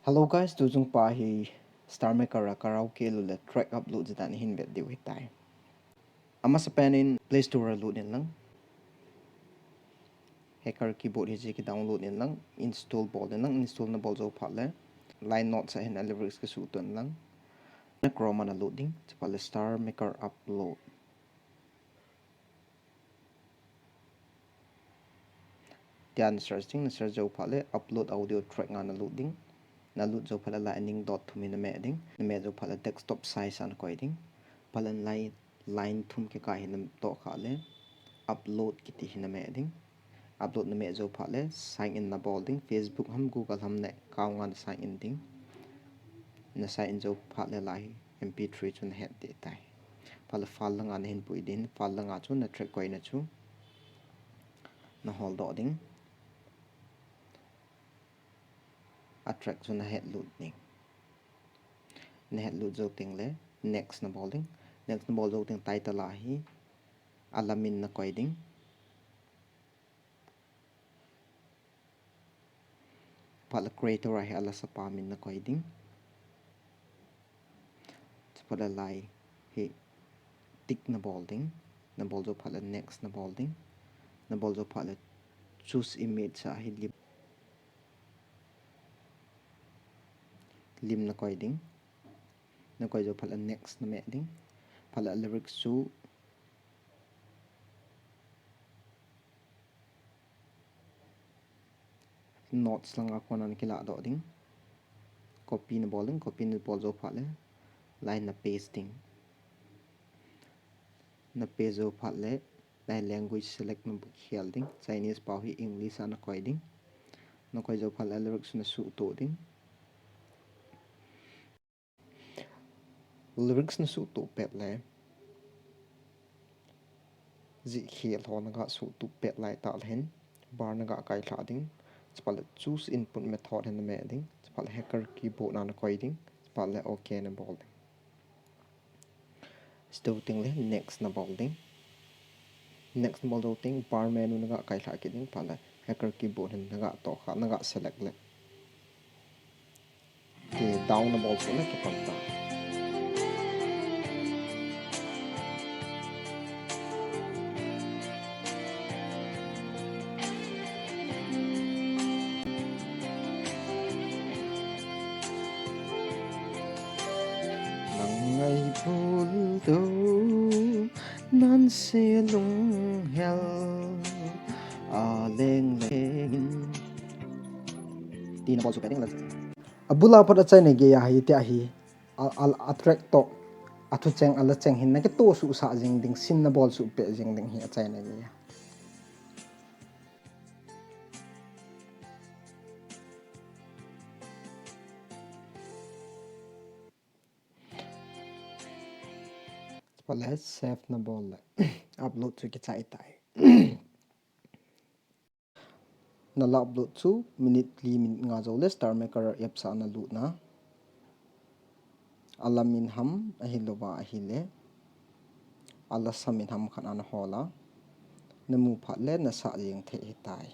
Hello guys, tu jumpa hi Starmaker Karaoke lule track upload jitan hin bet diu hitai. Ama sepenin Play Store load in lang. Hacker keyboard hi ki download in lang, install bol in lang, install na bol zo phatle. Line note sa hin lyrics ka sutun lang. Na Chrome na loading, chapale Starmaker upload. Diyan searching na search zo phatle upload audio track nga na loading. Na load zo phala lightning dot to min na meding. Na med zo phala desktop size an koiding. Palan line thum ke ka hin to khale. Upload kiti hin na meding. Upload na mezo phale sign in na bolding Facebook ham Google ham ne kaungan sign in ding na sign in zo phale lai mp3 chun het de tai phale file lang an hin pui din file lang a chu na track koi na chu na hold ding a track chun na het load ning na het load zo ting le next na bolding next na bol zo ting title la hi alamin na koi ding pala creator ai ala sapa min na koi ding pada lai he tick na bolding na bol zo phala next na bolding na bol zo phala choose image sa hi lim na koi ding na koi zo phala next na me ding phala lyrics chu notes lang ako nan kila do ding copy na bolding copy na bol zo phala line na pasting na page zo phala lai language select na khial ding Chinese pau hi English ana koi ding na koi zo phala lyrics na su to ding lyrics na su to pet le ji khial ho na ga su tu pet lai ta hen bar na ga kai tha ding chapal choose input method hen me ding chapal hacker keyboard na koi ding chapal okay na bol ding still ting le next na bol ding next bol do ting bar menu na ga kai tha ki ding pala hacker keyboard hen na ga to kha na ga select le ke down na bol so na ki panta ngày buồn đâu nan se lung hel a leng leng tin bol so peding la abula pat achai ne ge ya hi te hi al attract to athu cheng ala cheng hin na ke to su sa jing ding sin na bol su pe jing ding hi achai ne ge ya let's save na bol upload to ke chai tai na la upload chu minute nga zo le Starmaker app sa na lu na alamin ham ahiloba ahile ala samin ham khana na hola namu phatle na sa jing the tai